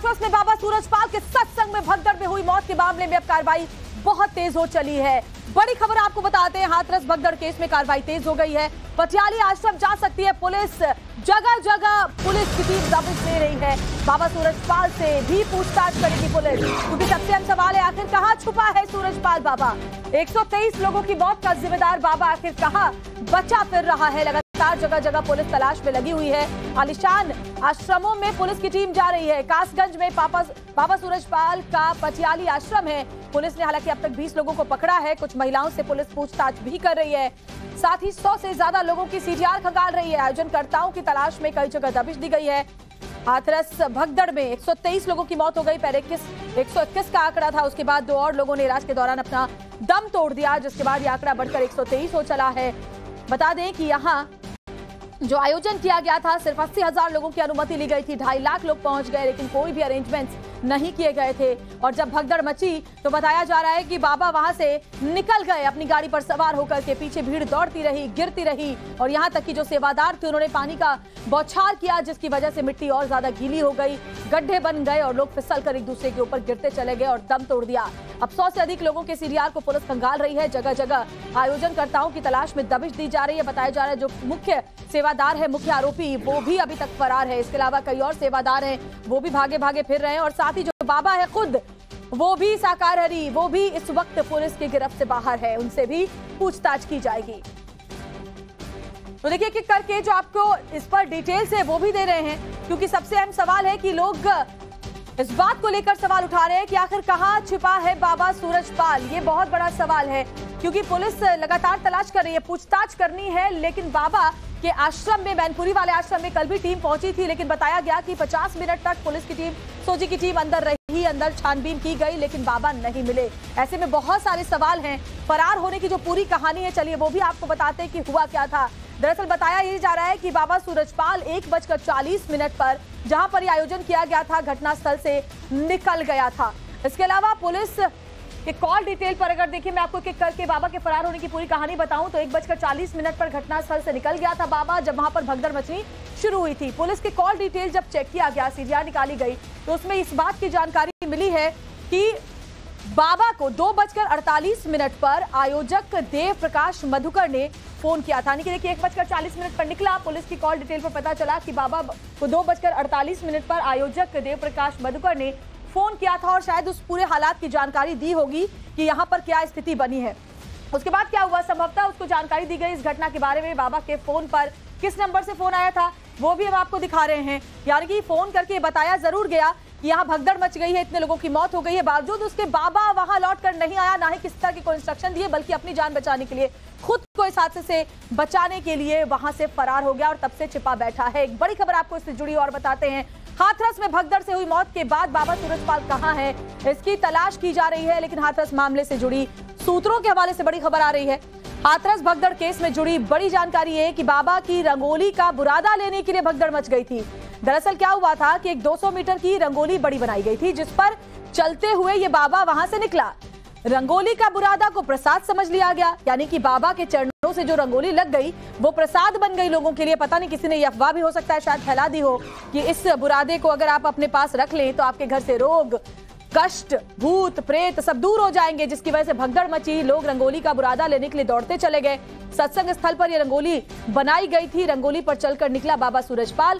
हाथरस में बाबा सूरजपाल के सत्संग में भगदड़ में हुई मौत के मामले में अब कार्रवाई बहुत तेज हो चली है। बड़ी खबर आपको बताते हैं, हाथरस भगदड़ केस में कार्रवाई तेज हो गई है। पटियाली आश्रम जा सकती है पुलिस, जगह जगह पुलिस की टीम दबिश दे रही है। बाबा सूरजपाल से भी पूछताछ करेगी पुलिस, क्योंकि सबसे अहम सवाल है आखिर कहां छुपा है सूरजपाल बाबा। 123 लोगों की मौत का जिम्मेदार बाबा आखिर कहां बचा फिर रहा है। लगातार जगह जगह पुलिस तलाश में लगी हुई है। आलिशान आश्रमों में पुलिस की टीम जा रही है। कासगंज में बाबा सूरजपाल का पटियाली आश्रम है। पुलिस ने हालांकि अब तक 20 लोगों को पकड़ा है। कुछ महिलाओं से पुलिस पूछताछ भी कर रही है। साथ ही 100 से ज्यादा लोगों की सीडीआर खंगाल रही है। आयोजनकर्ताओं की तलाश में कई जगह दबिश दी गई है। हाथरस भगदड़ में 123 लोगों की मौत हो गई। पहले 121 का आंकड़ा था, उसके बाद 2 और लोगों ने इलाज के दौरान अपना दम तोड़ दिया, जिसके बाद ये आंकड़ा बढ़कर 123 हो चला है। बता दें कि यहाँ जो आयोजन किया गया था, सिर्फ 80,000 लोगों की अनुमति ली गई थी। 2.5 लाख लोग पहुंच गए, लेकिन कोई भी अरेंजमेंट्स नहीं किए गए थे। और जब भगदड़ मची तो बताया जा रहा है कि बाबा वहां से निकल गए अपनी गाड़ी पर सवार होकर के। पीछे भीड़ दौड़ती रही, गिरती रही, और यहां तक कि जो सेवादार थे उन्होंने पानी का बौछार किया, जिसकी वजह से मिट्टी और ज्यादा गीली हो गई, गड्ढे बन गए और लोग फिसल कर एक दूसरे के ऊपर गिरते चले गए और दम तोड़ दिया। अब 100 से अधिक लोगों के सीडीआर को पुलिस खंगाल रही है। जगह जगह आयोजनकर्ताओं की तलाश में दबिश दी जा रही है। बताया जा रहा है जो मुख्य सेवादार है, मुख्य आरोपी, वो भी अभी तक फरार है। इसके अलावा कई और सेवादार हैं, वो भी भागे भागे फिर रहे हैं। और साथ ही जो बाबा है खुद, वो भी शाकाहारी, वो भी इस वक्त पुलिस की गिरफ्त से बाहर है। उनसे भी पूछताछ की जाएगी। तो देखिए कि करके जो आपको इस पर डिटेल्स है वो भी दे रहे हैं, क्योंकि सबसे अहम सवाल है कि लोग इस बात को लेकर सवाल उठा रहे हैं कि आखिर कहां छिपा है बाबा सूरजपाल। ये बहुत बड़ा सवाल है, क्योंकि पुलिस लगातार तलाश कर रही है, पूछताछ करनी है। लेकिन बाबा के आश्रम में, मैनपुरी वाले आश्रम में कल भी टीम पहुंची थी, लेकिन बताया गया कि 50 मिनट तक पुलिस की टीम, सोजी की टीम अंदर रही, अंदर छानबीन की गई, लेकिन बाबा नहीं मिले। ऐसे में बहुत सारे सवाल हैं। फरार होने की जो पूरी कहानी है, चलिए वो भी आपको बताते हैं कि हुआ क्या था। दरअसल बताया ये जा रहा है कि बाबा सूरजपाल 1:40 पर, जहां पर यह आयोजन किया गया था, घटनास्थल से निकल गया था। इसके अलावा पुलिस के कॉल डिटेल पर अगर देखिए, मैं आपको एक करके बाबा के फरार होने की पूरी कहानी बताऊं तो 1:40 पर घटनास्थल से निकल गया था बाबा, जब वहां पर भगदड़ मचनी शुरू हुई थी। पुलिस के कॉल डिटेल जब चेक किया गया, सीडीआर निकाली गई, तो उसमें इस बात की जानकारी मिली है कि बाबा को 2:48 पर आयोजक देव प्रकाश मधुकर ने फोन किया था। यानी कि देखिए 1:40 पर निकला, पुलिस की कॉल डिटेल पर पता चला कि बाबा को 2:48 पर आयोजक देव प्रकाश मधुकर ने फोन किया था, और शायद उस पूरे हालात की जानकारी दी होगी कि यहाँ पर क्या स्थिति बनी है। उसके बाद क्या हुआ, संभवतः उसको जानकारी दी गई इस घटना के बारे में। बाबा के फोन पर किस नंबर से फोन आया था वो भी हम आपको दिखा रहे हैं। यानी कि फोन करके बताया जरूर गया कि यहाँ भगदड़ मच गई है, इतने लोगों की मौत हो गई है, बावजूद उसके बाबा वहां लौट कर नहीं आया, ना ही किसी तरह की कोई इंस्ट्रक्शन दिए, बल्कि अपनी जान बचाने के लिए, खुद को इस हादसे से बचाने के लिए वहां से फरार हो गया और तब से छिपा बैठा है। एक बड़ी खबर आपको इससे जुड़ी और बताते हैं। हाथरस में भगदड़ से हुई मौत के बाद बाबा सूरजपाल कहां है, इसकी तलाश की जा रही है। लेकिन हाथरस मामले से जुड़ी सूत्रों के हवाले से बड़ी खबर आ रही है। हाथरस भगदड़ केस में जुड़ी बड़ी जानकारी है कि बाबा की रंगोली का बुरादा लेने के लिए भगदड़ मच गई थी। दरअसल क्या हुआ था कि एक 200 मीटर की रंगोली बड़ी बनाई गई थी, जिस पर चलते हुए ये बाबा वहां से निकला। रंगोली का बुरादा को प्रसाद समझ लिया गया, यानी कि बाबा के चरणों से जो रंगोली लग गई वो प्रसाद बन गई लोगों के लिए। पता नहीं किसी ने ये अफवाह भी हो सकता है शायद फैला दी हो कि इस बुरादे को अगर आप अपने पास रख लें तो आपके घर से रोग, कष्ट, भूत प्रेत सब दूर हो जाएंगे, जिसकी वजह से भगदड़ मची। लोग रंगोली का बुरादा लेने के लिए दौड़ते चले गए। सत्संग स्थल पर यह रंगोली बनाई गई थी। रंगोली पर चलकर निकला बाबा सूरजपाल,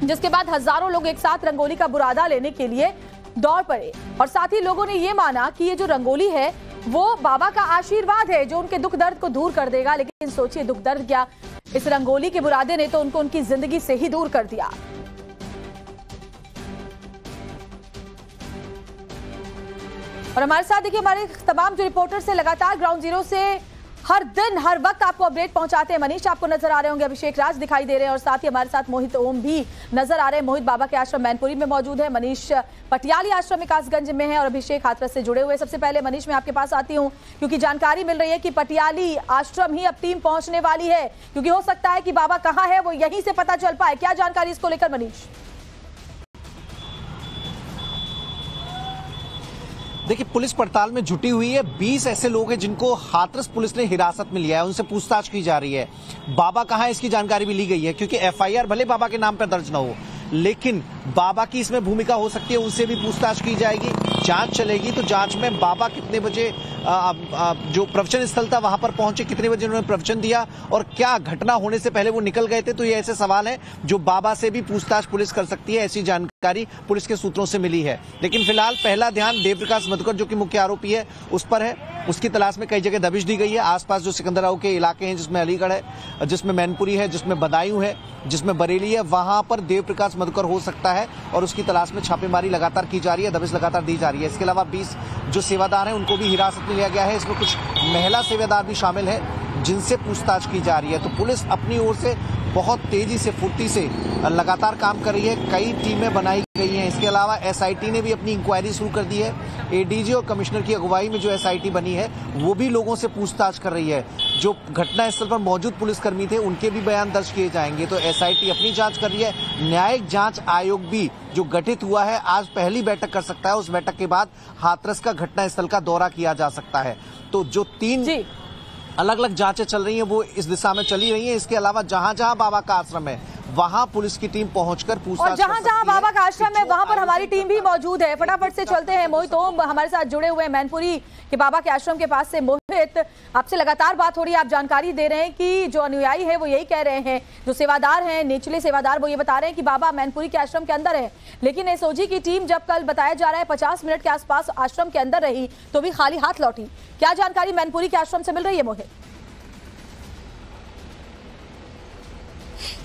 जिसके बाद हजारों लोग एक साथ रंगोली का बुरादा लेने के लिए दौड़ पड़े। और साथ ही लोगों ने यह माना कि ये जो रंगोली है वो बाबा का आशीर्वाद है, जो उनके दुख दर्द को दूर कर देगा। लेकिन सोचिए दुख दर्द क्या, इस रंगोली के बुरादे ने तो उनको उनकी जिंदगी से ही दूर कर दिया। और हमारे साथ देखिए हमारे तमाम जो रिपोर्टर्स हैं लगातार ग्राउंड जीरो से हर दिन हर वक्त आपको अपडेट पहुंचाते हैं। मनीष आपको नजर आ रहे होंगे, अभिषेक राज दिखाई दे रहे हैं, और साथ ही हमारे साथ मोहित ओम भी नजर आ रहे हैं। मोहित बाबा के आश्रम मैनपुरी में मौजूद है, मनीष पटियाली आश्रम में कासगंज में है, और अभिषेक हाथरस से जुड़े हुए। सबसे पहले मनीष मैं आपके पास आती हूँ, क्योंकि जानकारी मिल रही है कि पटियाली आश्रम ही अब टीम पहुंचने वाली है, क्योंकि हो सकता है कि बाबा कहाँ है वो यहीं से पता चल पाए। क्या जानकारी इसको लेकर मनीष? देखिए पुलिस पड़ताल में जुटी हुई है। 20 ऐसे लोग हैं जिनको हाथरस पुलिस ने हिरासत में लिया है, उनसे पूछताछ की जा रही है। बाबा कहाँ है इसकी जानकारी भी ली गई है, क्योंकि एफआईआर भले बाबा के नाम पर दर्ज न हो, लेकिन बाबा की इसमें भूमिका हो सकती है, उनसे भी पूछताछ की जाएगी, जांच चलेगी। तो जांच में बाबा कितने बजे जो प्रवचन स्थल था वहां पर पहुंचे, कितने बजे उन्होंने प्रवचन दिया और क्या घटना होने से पहले वो निकल गए थे, तो ये ऐसे सवाल हैं जो बाबा से भी पूछताछ पुलिस कर सकती है, ऐसी जानकारी पुलिस के सूत्रों से मिली है। लेकिन फिलहाल पहला ध्यान देवप्रकाश मधुकर जो कि मुख्य आरोपी है उस पर है। उसकी तलाश में कई जगह दबिश दी गई है। आसपास जो सिकंदराबाद के इलाके हैं, जिसमें अलीगढ़ है, जिसमें मैनपुरी है, जिसमें बदायूं है, जिसमें बरेली है, वहां पर देवप्रकाश मधुकर हो सकता है और उसकी तलाश में छापेमारी लगातार की जा रही है, दबिश लगातार दी जा रही है। इसके अलावा 20 जो सेवादार हैं उनको भी हिरासत में लिया गया है। इसमें कुछ महिला सेवादार भी शामिल है जिनसे पूछताछ की जा रही है। तो पुलिस अपनी ओर से बहुत तेजी से, फुर्ती से लगातार काम कर रही है। कई टीमें बनाई गई हैं। इसके अलावा एसआईटी ने भी अपनी इंक्वायरी शुरू कर दी है। एडीजी और कमिश्नर की अगुवाई में जो एसआईटी बनी है वो भी लोगों से पूछताछ कर रही है। जो घटनास्थल पर मौजूद पुलिसकर्मी थे उनके भी बयान दर्ज किए जाएंगे। तो एसआईटी अपनी जांच कर रही है। न्यायिक जांच आयोग भी जो गठित हुआ है आज पहली बैठक कर सकता है। उस बैठक के बाद हाथरस का घटनास्थल का दौरा किया जा सकता है। तो जो 3 अलग अलग जांचें चल रही हैं वो इस दिशा में चली रही हैं। इसके अलावा जहां जहां बाबा का आश्रम है वहां पुलिस की टीम पहुंचकर पूछताछ, और जहां जहां बाबा का आश्रम है वहां पर हमारी टीम भी मौजूद है। फटाफट से चलते हैं। मोहित ओम हमारे साथ जुड़े हुए हैं मैनपुरी के बाबा के आश्रम के पास से। मोहित, आपसे लगातार बात हो रही है, आप जानकारी दे रहे हैं कि जो अनुयायी है वो यही कह रहे हैं, जो सेवादार हैं, निचले सेवादार, वो ये बता रहे हैं कि बाबा मैनपुरी के आश्रम के अंदर है। लेकिन एसओजी की टीम जब कल बताया जा रहा है 50 मिनट के आसपास आश्रम के अंदर रही तो भी खाली हाथ लौटी। क्या जानकारी मैनपुरी के आश्रम से मिल रही है मोहित?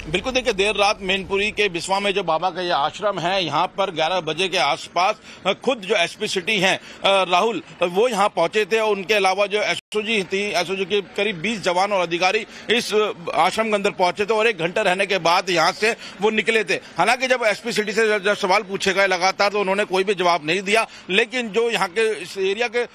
बिल्कुल, देखिए देर रात मैनपुरी के बिस्वा में जो बाबा का ये आश्रम है, यहाँ पर 11 बजे के आसपास खुद जो एसपी सिटी हैं राहुल, वो यहाँ पहुंचे थे। और उनके अलावा जो एसओजी थी, एसओजी के करीब 20 जवान और अधिकारी इस आश्रम के अंदर पहुंचे थे और 1 घंटा रहने के बाद यहाँ से वो निकले थे। हालांकि जब एसपी सिटी से जब सवाल पूछे गए लगातार तो उन्होंने कोई भी जवाब नहीं दिया। लेकिन जो यहाँ के इस एरिया के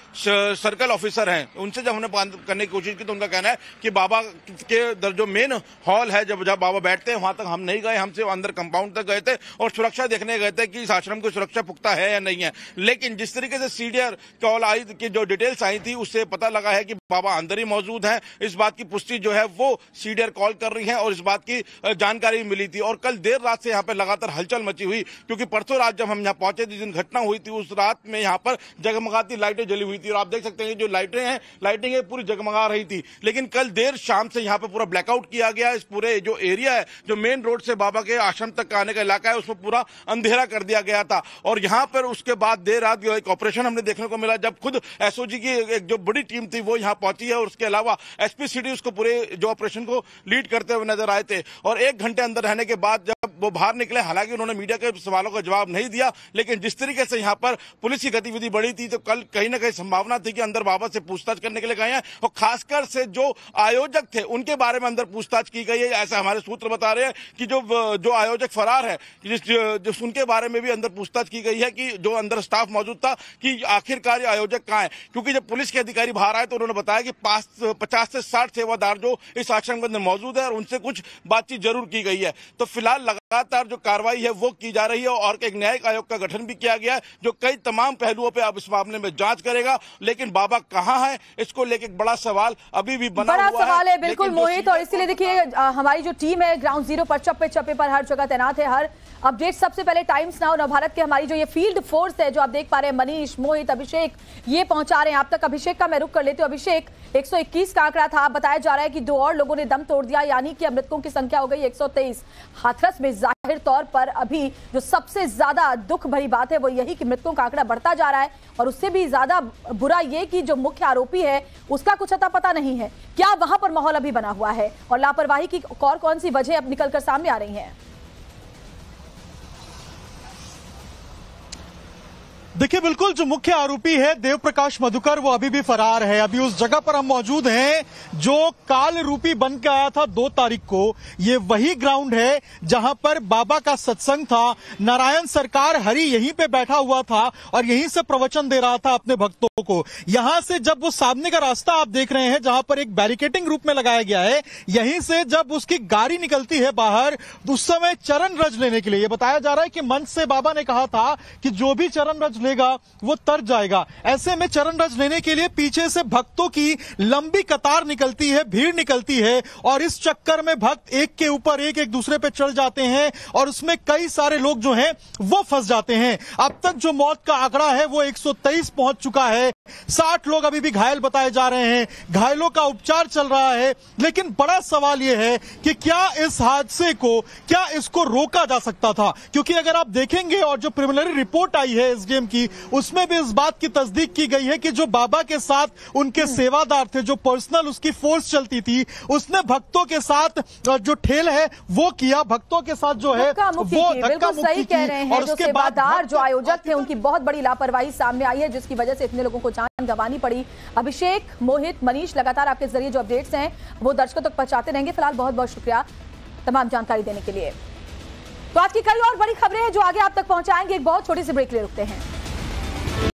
सर्कल ऑफिसर हैं उनसे जब हमने बात करने की कोशिश की तो उनका कहना है कि बाबा के जो मेन हॉल है, जब बाबा बैठते हैं वहां तक हम नहीं गए, हम सिर्फ अंदर कंपाउंड तक गए थे और सुरक्षा देखने गए थे कि इस आश्रम की सुरक्षा पुख्ता है या नहीं है। लेकिन जिस तरीके से सीडीआर कॉल आई की जो डिटेल्स आई थी उससे पता लगा है कि बाबा अंदर ही मौजूद हैं। इस बात की पुष्टि जो है वो सीडीआर कॉल कर रही है और इस बात की जानकारी मिली थी। और कल देर रात से यहाँ पर लगातार हलचल मची हुई, क्योंकि परसों रात जब हम यहाँ पहुंचे जिस दिन घटना हुई थी उस रात में यहाँ पर जगमगाती लाइटें जली हुई थी और आप देख सकते हैं जो लाइटें हैं, लाइटिंग है पूरी जगमगा रही थी। लेकिन कल देर शाम से यहाँ पर पूरा ब्लैकआउट किया गया। इस पूरे जो एरिया है, जो मेन रोड से बाबा के आश्रम तक आने का इलाका है, उसमें पूरा अंधेरा कर दिया गया था। और यहाँ पर उसके बाद देर रात एक ऑपरेशन हमने देखने को मिला जब खुद एसओजी की एक जो बड़ी टीम थी वो यहाँ पहुंची है और उसके अलावा एसपी सिटी उसको पूरे जो ऑपरेशन को लीड करते हुए नजर आए थे। और 1 घंटे अंदर रहने के बाद जब वो बाहर निकले, हालांकि उन्होंने मीडिया के सवालों का जवाब नहीं दिया, लेकिन जिस तरीके से यहाँ पर पुलिस की गतिविधि बढ़ी थी तो कल कहीं ना कहीं संभावना थी कि अंदर बाबा से पूछताछ करने के लिए गए हैं। और खासकर से जो आयोजक थे उनके बारे में अंदर पूछताछ की गई है। ऐसा हमारे सूत्र बता रहे हैं कि जो आयोजक फरार है, जिस उनके बारे में भी अंदर पूछताछ की गई है कि जो अंदर स्टाफ मौजूद था कि आखिरकार आयोजक कहां है। क्योंकि जब पुलिस के अधिकारी बाहर आए तो उन्होंने बताया कि 50 से 60 सेवादार जो इस आश्रम के अंदर मौजूद है और उनसे कुछ बातचीत जरूर की गई है। तो फिलहाल लगातार जो कार्रवाई है वो की जा रही है और एक न्यायिक आयोग का गठन भी किया गया है जो कई तमाम पहलुओं पर अब इस मामले में जांच करेगा। लेकिन बाबा कहां है, इसको लेकर बड़ा सवाल अभी भी बना हुआ है। बिल्कुल मोहित, और इसलिए देखिए हमारी जो टीम है ग्राउंड जीरो पर चप्पे पर हर जगह तैनात है। हर अपडेट सबसे पहले टाइम्स नाउ नवभारत के हमारी जो ये फील्ड फोर्स है जो आप देख पा रहे हैं, मनीष, मोहित, अभिषेक, ये पहुंचा रहे हैं आप तक। अभिषेक का मैं रुख कर लेती हूं। अभिषेक, 121 का आंकड़ा था, बताया जा रहा है कि 2 और लोगों ने दम तोड़ दिया, यानी कि मृतकों की संख्या हो गई 123। हाथरस में जाहिर तौर पर अभी जो सबसे ज्यादा दुख भरी बात है वो यही कि मृतकों का आंकड़ा बढ़ता जा रहा है और उससे भी ज्यादा बुरा ये कि जो मुख्य आरोपी है उसका कुछ अता पता नहीं है। क्या वहां पर माहौल अभी बना हुआ है और लापरवाही की और कौन सी वजह अब निकलकर सामने आ रही है? देखिए, बिल्कुल जो मुख्य आरोपी है देवप्रकाश मधुकर वो अभी भी फरार है। अभी उस जगह पर हम मौजूद हैं जो काल रूपी बन के आया था 2 तारीख को। ये वही ग्राउंड है जहां पर बाबा का सत्संग था। नारायण सरकार हरि यहीं पे बैठा हुआ था और यहीं से प्रवचन दे रहा था अपने भक्तों को। यहां से जब वो सामने का रास्ता आप देख रहे हैं जहां पर एक बैरिकेडिंग रूप में लगाया गया है, यहीं से जब उसकी गाड़ी निकलती है बाहर उस समय चरण रज लेने के लिए, ये बताया जा रहा है कि मंच से बाबा ने कहा था कि जो भी चरण रज लेगा वो तर जाएगा। ऐसे में चरण रज लेने के लिए पीछे से भक्तों की लंबी कतार निकलती है, भीड़ निकलती है और इस चक्कर में भक्त एक के ऊपर एक दूसरे पे चढ़ जाते हैं और उसमें कई सारे लोग जो हैं वो फंस जाते हैं। अब तक जो मौत का आंकड़ा है वो 123 पहुंच चुका है। 60 लोग अभी भी घायल बताए जा रहे हैं, घायलों का उपचार चल रहा है। लेकिन बड़ा सवाल यह है कि क्या इस हादसे को, क्या इसको रोका जा सकता था? क्योंकि अगर आप देखेंगे और जो प्रिलिमिनरी रिपोर्ट आई है एसडीएम की, उसमें भी इस बात की तस्दीक की गई है कि जो बाबा के साथ उनके सेवादार थे, जो पर्सनल उसकी फोर्स चलती थी, उसने भक्तों के साथ जो ठेल है वो किया, भक्तों के साथ जो है वो बिल्कुल सही कह रहे हैं। जो सेवादार, जो आयोजक थे, उनकी बहुत बड़ी लापरवाही सामने आई है जिसकी वजह से इतने लोगों को जान गंवानी पड़ी। अभिषेक, मोहित, मनीष, लगातार आपके जरिए जो अपडेट्स हैं वो दर्शकों तक पहुंचाते रहेंगे। फिलहाल बहुत बहुत शुक्रिया तमाम जानकारी देने के लिए। तो आज की कई और बड़ी खबरें हैं जो आगे आप तक पहुंचाएंगे। एक बहुत छोटी सी ब्रेक ले रुकते हैं।